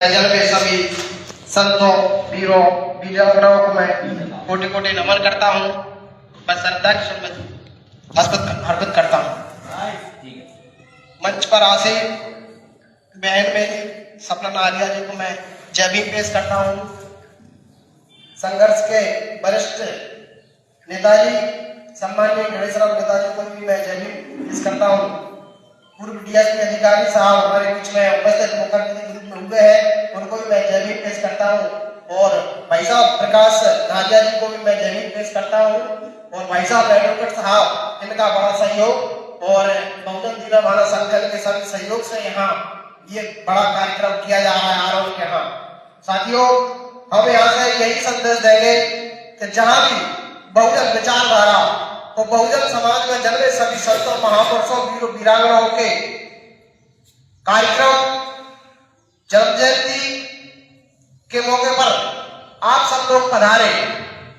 जल में सभी संतों वीरों वीरांगनाओं को मैं कोटि कोटि नमन करता हूँ। मैं श्रद्धा की अर्पित करता हूँ। मंच पर आसे बहन मेरी सपना नारिया जी को मैं जय भीम पेश करता हूँ। संघर्ष के वरिष्ठ नेताजी सम्माननीय गणेशराम नेताजी को भी मैं जय भीम पेश करता हूँ। पूर्व डीएसपी अधिकारी साहब हमारे बीच में उपस्थित मुख्यमंत्री ग्रुप में हुए हैं, उनको भी मैं जय भीम पेश करता हूँ। और भाई साहब प्रकाश नारिया जी को भी मैं जय भीम पेश करता हूँ। और भाई साहब एडवोकेट साहब, इनका बड़ा सहयोग और बहुजन दीना भाना संगठन के सभी सहयोग से यहाँ ये बड़ा कार्यक्रम किया जा रहा है आरोप के यहाँ। साथियों, हम यहाँ से यही संदेश देंगे कि जहाँ भी बहुजन विचारधारा और बहुजन समाज में जन्मे सभी संतों महापुरुषों वीरों वीरांगनाओं के कार्यक्रम जन्म जयंती के मौके पर आप सब लोग पधारे,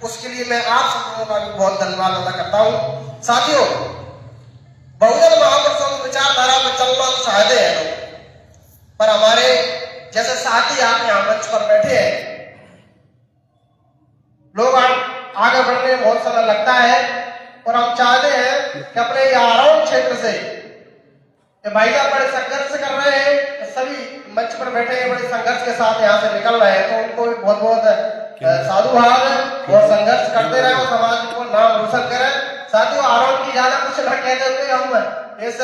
उसके लिए मैं आप सब लोगों का भी बहुत धन्यवाद अदा करता हूं। साथियों, बहुजन महापुरुषों की विचारधारा में चलना तो चाहते हैं लोग, पर हमारे जैसे साथी आप यहाँ मंच पर बैठे हैं, लोग आगे बढ़ने में बहुत समय लगता है और हम चाहते हैं कि अपने आराम क्षेत्र से भाई साहब बड़े संघर्ष कर रहे हैं, सभी मंच पर बैठे हैं बड़े संघर्ष के साथ यहाँ से निकल रहे हैं, तो उनको भी बहुत बहुत साधुवाद और संघर्ष करते रहे और समाज को नाम रोशन करें। साथियों, आराम की ज्यादा कुछ न कहते हुए हम इस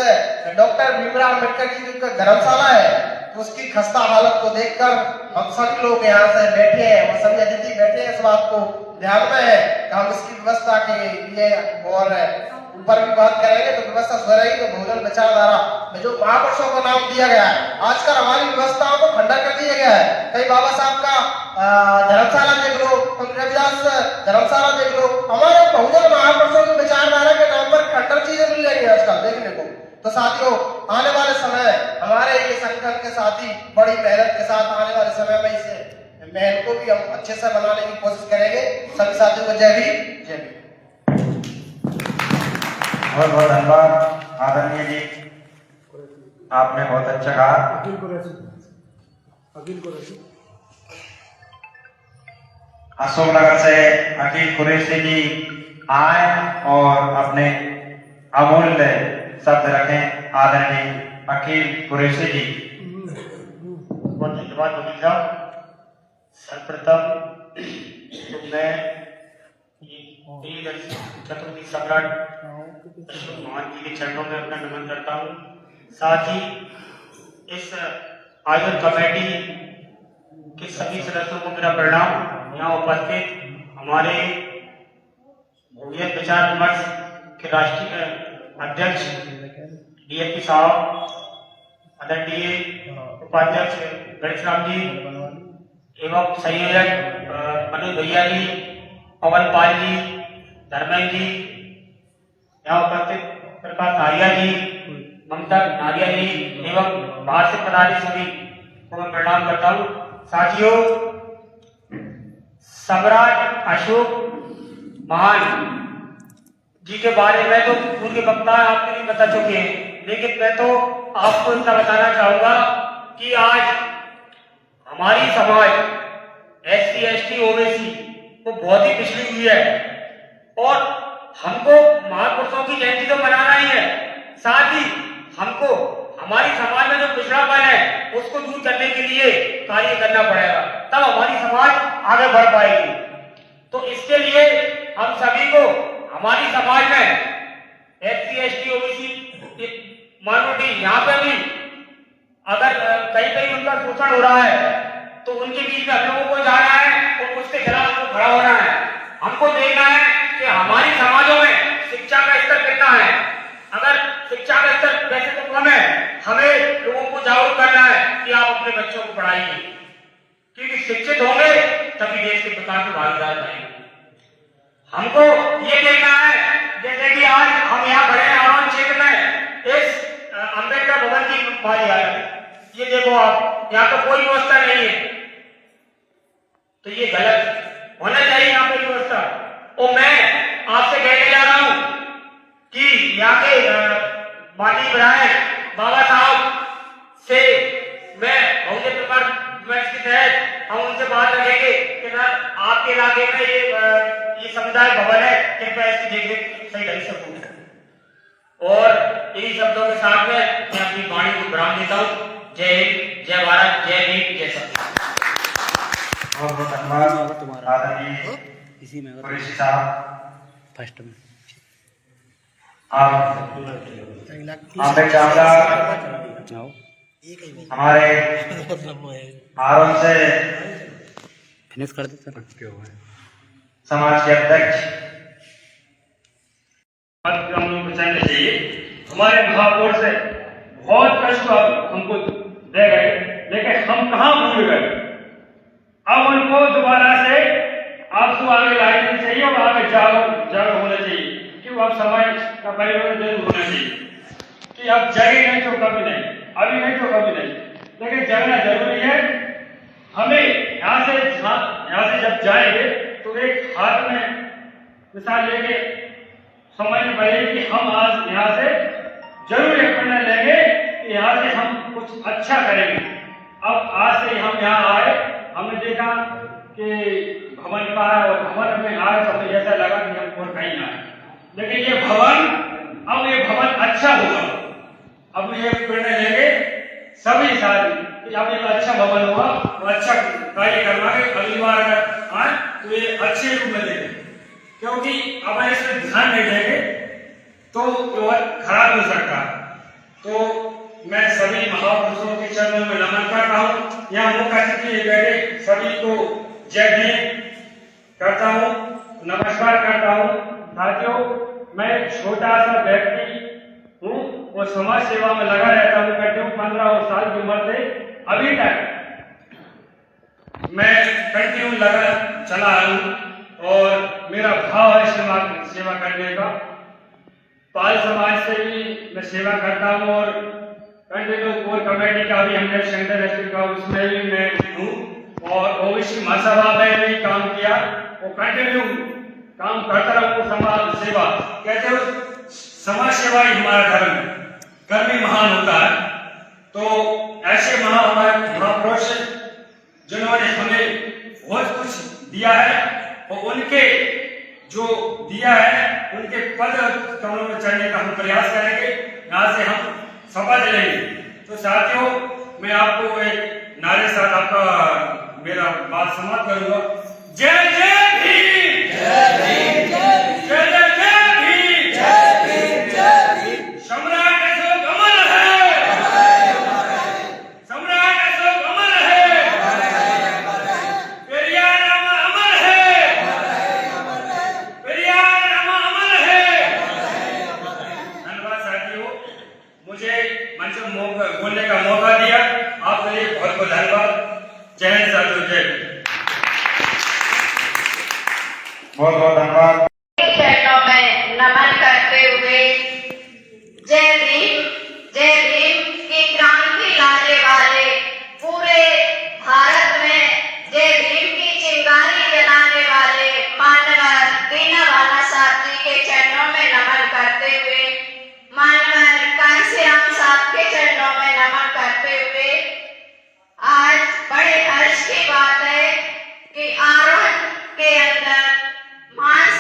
डॉक्टर भीमराव अम्बेडकर जी की धर्मशाला है, तो उसकी खस्ता हालत को देखकर हम सभी लोग यहाँ से बैठे हैं और सभी अतिथि बैठे हैं, इस बात को ध्यान में है कि हम इसकी व्यवस्था के लिए और ऊपर भी बात करेंगे तो व्यवस्था सुधरेगी। तो बहुजन विचारधारा में जो महापुरुषों को नाम दिया गया है, आजकल हमारी व्यवस्थाओं को खंडन कर दिया गया है। कई बाबा साहब का धर्मशाला देख लो, रविदास धर्मशाला देख लो, हमारे बहुजन महापुरुषों की विचारधारा के नाम पर खंडन चीजें मिल रही है आजकल देखने को। तो साथियों, आने वाले समय हमारे ये संगठन के साथी बड़ी मेहनत के साथ आने वाले समय में इसे महल को भी हम अच्छे से बनाने की कोशिश करेंगे। सभी साथियों को जय भीम, जय भीम। बहुत बहुत धन्यवाद आदरणीय जी, आपने बहुत अच्छा कहा। अशोकनगर से अकील कुरैशी जी आए और अपने अमूल्य शब्द रखें। आदरणीय अकील कुरैशी जी। बहुत धन्यवाद वकील साहब। सर्वप्रथम तो मैं चतुर्थी सम्राट अशोक महान जी के चरणों में अपना नमन करता हूँ। साथ ही इस आयोजन कमेटी के सभी सदस्यों को मेरा प्रणाम। यहाँ उपस्थित हमारे बहुजन विचार विमर्श के राष्ट्रीय अध्यक्ष डीएसपी साहब, आदरणीय उपाध्यक्ष गणेशराम जी एवं संयोजक मनोज भैया जी, पवन पाल जी, धर्मेंद्र जी, यहाँ उपस्थित प्रकाश नारिया जी, ममता नारिया जी एवं बाहर से पधारे सभी को मैं प्रणाम करता हूँ। साथियों, सम्राट अशोक महान जी के बारे में तो पूर्व वक्ता आपने भी बता चुके हैं, लेकिन मैं तो आपको इतना बताना चाहूंगा कि आज हमारी समाज SC ST OBC को बहुत ही पिछड़ी हुई है और हमको महापुरुषों की जयंती तो मनाना ही है, साथ ही हमको हमारी समाज में जो पिछड़ापन है उसको दूर करने के लिए कार्य करना पड़ेगा, तब हमारी समाज आगे बढ़ पाएगी। तो इसके लिए हम सभी को हमारी समाज में SC ST OBC माइनॉरिटी यहाँ पे भी अगर कहीं कहीं उनका शोषण हो रहा है तो उनके बीच में हम लोगों को जाना है और उसके खिलाफ खड़ा होना है। हमको देखना है कि हमारी समाजों में शिक्षा का स्तर कितना है। अगर शिक्षा का स्तर वैसे तो कम है, हमें लोगों को जागरूक करना है कि आप अपने बच्चों को पढ़ाइए, क्योंकि शिक्षित होंगे तभी देश के विकास में भागीदार बनेंगे। हमको ये देखना है, जैसे कि आज हम यहाँ खड़े हैं आरोन क्षेत्र में, इस अम्बेडकर भवन की भारी हालत, ये देखो आप, यहाँ तो कोई व्यवस्था नहीं है, तो ये गलत होना चाहिए यहाँ पे व्यवस्था। और मैं आपसे कहने जा रहा हूं कि यहाँ के माननीय विधायक बाबा साहब से मैं बहुजन मंच के तहत हम उनसे बात रखेंगे कि ना आपके इलाके में ये समुदाय भवन है, कृपया इसकी देखरेख सही ढंग से हो। और इन्हीं शब्दों के साथ में मैं अपनी वाणी को विराम देता हूँ। जय हिंद, जय भारत, जय भीम, जय सब। बहुत बहुत धन्यवाद आदरणीय कुरैशी साहब। फर्स्ट में आप चावला हमारे आरोन से फिनिश कर दे सर। समाज के अध्यक्ष हम लोग को चाहिए चाहिए। हमारे महापौर से बहुत कष्ट हमको दे गए, लेकिन हम कहाँ भूल गए। अब उनको दोबारा से आपको आगे लाने चाहिए और आगे जागरूक होना चाहिए कि वो अब समाज का परिवर्तन जरूर होना चाहिए कि अब जगे नहीं तो कभी नहीं, अभी नहीं तो कभी नहीं, लेकिन जगना जरूरी है। हमें यहाँ से जब जाएंगे तो एक हाथ में मिसाल लेके समझ में पड़ेगी कि हम आज यहाँ से जरूर एक निर्णय लेंगे कि यहाँ से हम कुछ अच्छा करेंगे। अब आज से हम यहाँ आए, हमने देखा कि भवन का है और भवन में आए तो हमें ऐसा लगा कि हम और कहीं आए, लेकिन ये भवन अच्छा होगा। अब ये निर्णय लेंगे सभी साथी कि अब एक अच्छा भवन होगा और अच्छा कार्य करवाएंगे। अगली बार अगर आए तो ये अच्छे रूप में देंगे, क्योंकि अगर इसमें ध्यान नहीं देंगे तो और खराब हो सकता है। तो मैं सभी महापुरुषों के चरणों में नमन करता हूँ। यहाँ मुख्य अतिथि बैठे सभी को जय भीम करता हूँ, नमस्कार करता हूँ। साथियों, मैं छोटा सा व्यक्ति हूँ और समाज सेवा में लगा रहता हूँ। करते हूँ 15 साल की उम्र से अभी तक मैं कंटिन्यू लगा चला हूँ और मेरा भाव है सेवा करने का। पाल समाज से भी मैं सेवा करता हूँ और कंटिन्यू कोर कमेटी का भी हमने सेंटर डिस्ट्रिक्ट का उसमें भी मैं हूँ और ओबीसी महासभा में भी काम किया और कंटिन्यू काम करता रहूँ। समाज सेवा कहते हो, समाज सेवा ही हमारा धर्म है, कर्म ही महान होता है। तो ऐसे महापुरुष जिन्होंने हमें बहुत कुछ दिया है और उनके जो दिया है उनके पद कमलों में चढ़ने का हम प्रयास करेंगे, यहाँ से हम शपथ लेंगे। तो साथियों, मैं आपको एक नारे साथ आपका मेरा बात समाप्त करूंगा। जय जय भीम, जय भीम, जय जय जय भीम, जय भीम, जय भीम। सम्राट अशोक अमर है, सम्राट अशोक अमर है, पेरियार अमर है, पेरियार अमर है। धन्यवाद साथियों, मुझे मंच में बोलने का मौका दिया, आपके लिए बहुत बहुत धन्यवाद। जय हिंद साथियों, जय हिंद। बहुत बहुत धन्यवाद। चरणों में नमन करते हुए जय भीम की क्रांति लाने वाले पूरे भारत में जय भीम की चिंगारी जलाने वाले मानवर दीनवाला साहब जी के चरणों में नमन करते हुए, मानवर कांसीराम साहब के चरणों में नमन करते हुए, आज बड़े हर्ष की बात है कि आरोहण के अंदर मानस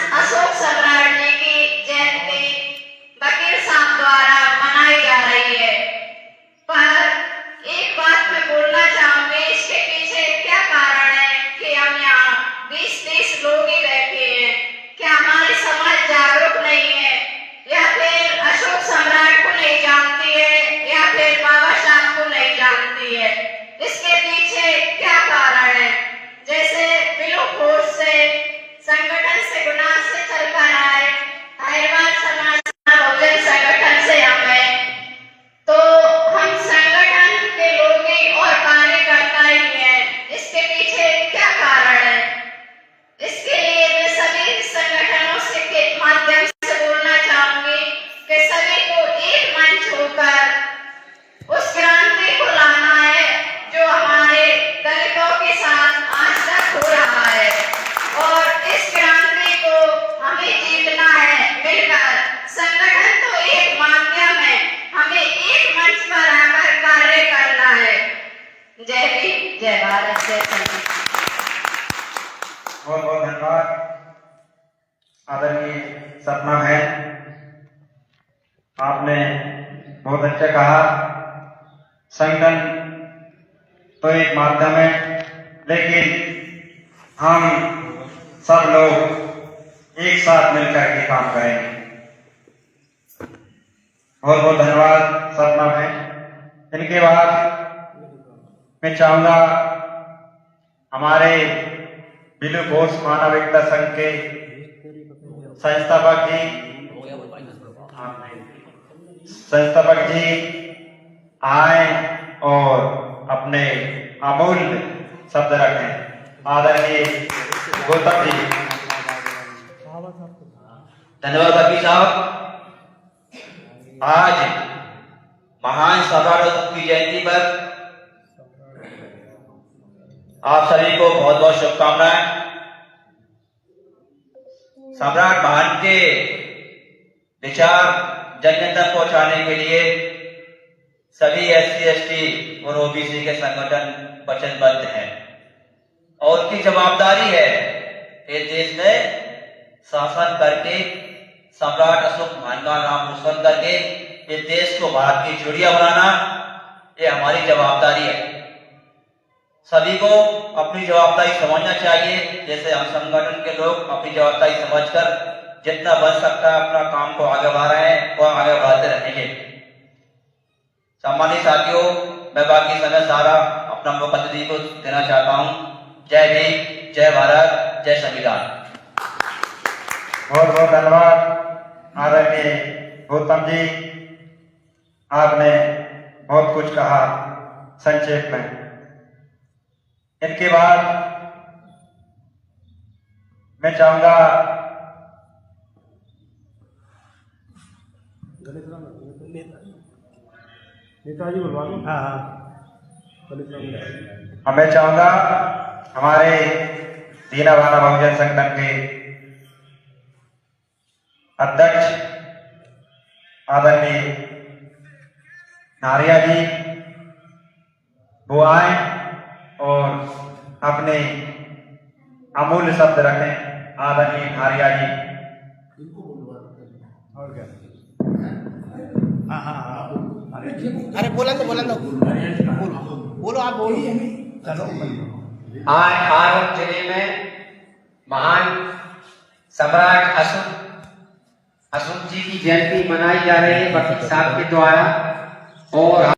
जय संगीत। बहुत बहुत धन्यवाद आदरणीय सपना है, आपने बहुत अच्छा कहा। संगठन तो एक माध्यम है, लेकिन हम सब लोग एक साथ मिलकर के काम करेंगे। बहुत बहुत धन्यवाद सपना है। इनके बाद मैं चाहूंगा हमारे बिलू घोष मानविकता संघ के संस्थापक जी आए और अपने अमूल्य शब्द रखें। आदरणीय गौतम जी। धन्यवाद बाकी साहब। आज महान सम्राट अशोक की जयंती पर आप सभी को बहुत बहुत शुभकामनाएं। सम्राट महान के विचार जन जन तक पहुंचाने के लिए सभी SC ST और OBC के संगठन वचनबद्ध हैं और उनकी जवाबदारी है इस देश में शासन करके सम्राट अशोक महान का नाम रोशन करके इस देश को भारत की चिड़िया बनाना, ये हमारी जवाबदारी है। सभी को अपनी जवाबदारी समझना चाहिए। जैसे हम संगठन के लोग अपनी जवाबदारी समझकर जितना बन सकता है अपना काम को आगे बढ़ा रहे हैं और आगे बढ़ाते रहेंगे। सम्मानित साथियों, मैं बाकी समय सारा अपना मुख्यमंत्री को देना चाहता हूँ। जय भीम, जय भारत, जय संविधान। बहुत बहुत धन्यवाद आदरणीय गौतम जी, आपने बहुत कुछ कहा संक्षेप में। इनके बाद मैं चाहूंगा नेताजी बुलवा लो। मैं चाहूंगा हमारे दीना भाना बहुजन संगठन के अध्यक्ष आदरणीय नारिया जी वो आए और अपने अमूल्य शब्द रखें। आदरणीय नारिया जी। और क्या? अरे बोला तो बोलो आप बोलो। आज भारत जिले में महान सम्राट अशोक जी की जयंती मनाई जा रही है वकील साहब के द्वारा। और